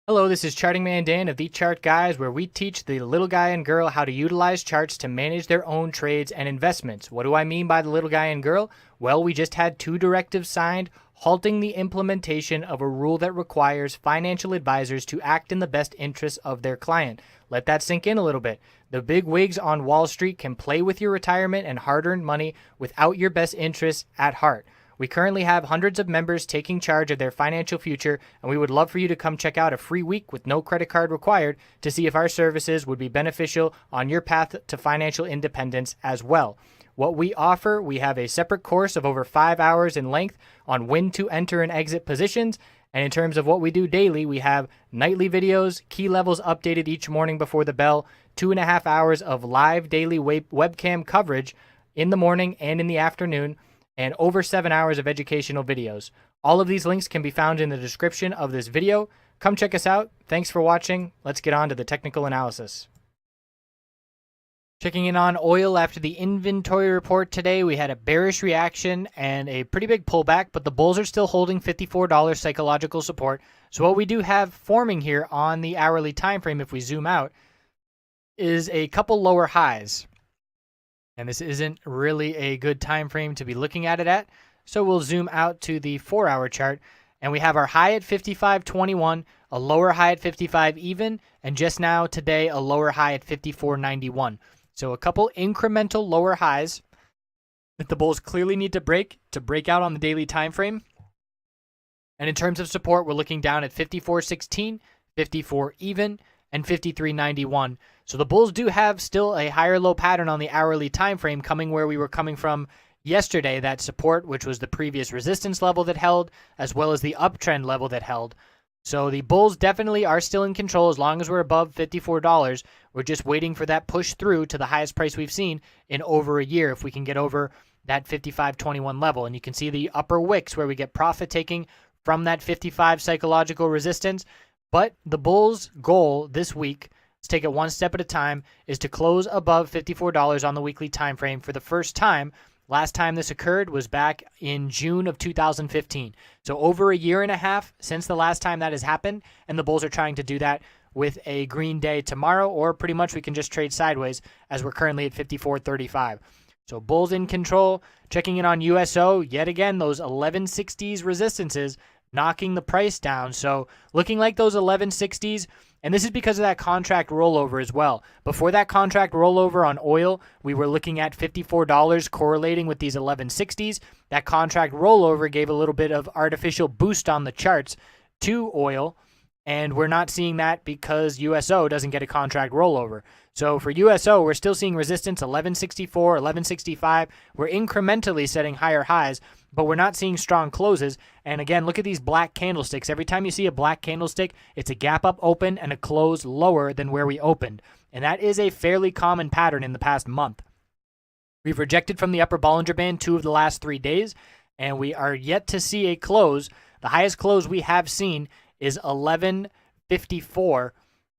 Hello, this is Charting Man Dan of TheChartGuys, where we teach the little guy and girl how to utilize charts to manage their own trades and investments. What do I mean by the little guy and girl? Well, we just had two directives signed halting the implementation of a rule that requires financial advisors to act in the best interests of their client. Let that sink in a little bit. The big wigs on Wall Street can play with your retirement and hard-earned money without your best interests at heart. We currently have hundreds of members taking charge of their financial future, and we would love for you to come check out a free week with no credit card required to see if our services would be beneficial on your path to financial independence as well. What we offer, we have a separate course of over 5 hours in length on when to enter and exit positions. And in terms of what we do daily, we have nightly videos, key levels updated each morning before the bell, 2.5 hours of live daily webcam coverage in the morning and in the afternoon, and over 7 hours of educational videos. All of these links can be found in the description of this video. Come check us out. Thanks for watching. Let's get on to the technical analysis. Checking in on oil after the inventory report today, we had a bearish reaction and a pretty big pullback, but the bulls are still holding $54 psychological support. So what we do have forming here on the hourly time frame, if we zoom out, is a couple lower highs. And this isn't really a good time frame to be looking at it at. So we'll zoom out to the 4-hour chart, and we have our high at 55.21, a lower high at 55 even, and just now today a lower high at 54.91. So a couple incremental lower highs that the bulls clearly need to break out on the daily time frame. And in terms of support, we're looking down at 54.16, 54 even, and 53.91. So the bulls do have still a higher low pattern on the hourly time frame, coming where we were coming from yesterday, that support, which was the previous resistance level that held, as well as the uptrend level that held. So the bulls definitely are still in control as long as we're above $54. We're just waiting for that push through to the highest price we've seen in over a year if we can get over that 55.21 level. And you can see the upper wicks where we get profit taking from that 55 psychological resistance. But the bulls' goal this week, let's take it one step at a time, is to close above $54 on the weekly time frame for the first time. Last time this occurred was back in June of 2015. So over a year and a half since the last time that has happened, and the bulls are trying to do that with a green day tomorrow, or pretty much we can just trade sideways as we're currently at 54.35. So bulls in control. Checking in on USO, yet again, those 1160s resistances knocking the price down. So looking like those 1160s, and this is because of that contract rollover as well. Before that contract rollover on oil, we were looking at $54 correlating with these 1160s. That contract rollover gave a little bit of artificial boost on the charts to oil, and we're not seeing that because USO doesn't get a contract rollover. So for USO, we're still seeing resistance 1164, 1165. We're incrementally setting higher highs, but we're not seeing strong closes. And again, look at these black candlesticks. Every time you see a black candlestick, it's a gap up open and a close lower than where we opened. And that is a fairly common pattern in the past month. We've rejected from the upper Bollinger Band 2 of the last 3 days, and we are yet to see a close. The highest close we have seen is 1154,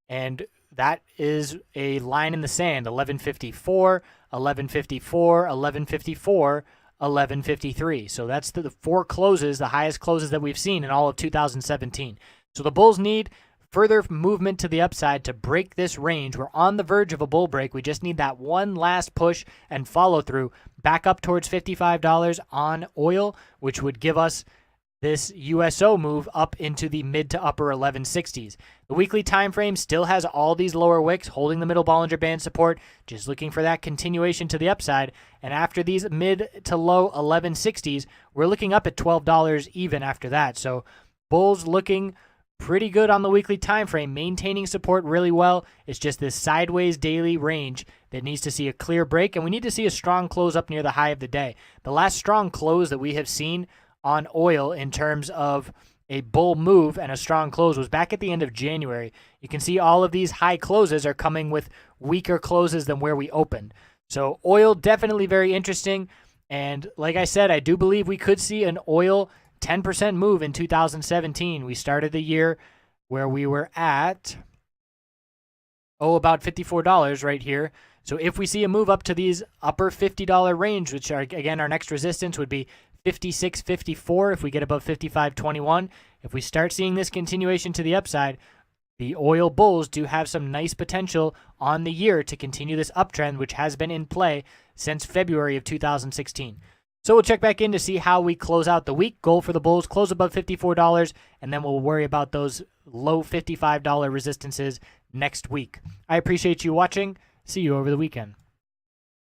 and that is a line in the sand. 1154, 1154, 1154, 1153. So that's the 4 closes, the highest closes that we've seen in all of 2017. So the bulls need further movement to the upside to break this range. We're on the verge of a bull break. We just need that one last push and follow through back up towards $55 on oil, which would give us this USO move up into the mid to upper 1160s. The weekly time frame still has all these lower wicks holding the middle Bollinger Band support, just looking for that continuation to the upside. And after these mid to low 1160s, we're looking up at $12 even after that. So bulls looking pretty good on the weekly time frame, maintaining support really well. It's just this sideways daily range that needs to see a clear break, and we need to see a strong close up near the high of the day. The last strong close that we have seen on oil in terms of a bull move and a strong close was back at the end of January. You can see all of these high closes are coming with weaker closes than where we opened. So oil definitely very interesting. And like I said, I do believe we could see an oil 10% move in 2017. We started the year where we were at, about $54 right here. So if we see a move up to these upper $50 range, which are, again, our next resistance would be 56.54 if we get above 55.21. If we start seeing this continuation to the upside, the oil bulls do have some nice potential on the year to continue this uptrend, which has been in play since February of 2016. So we'll check back in to see how we close out the week. Goal for the bulls, close above $54, and then we'll worry about those low $55 resistances next week. I appreciate you watching. See you over the weekend.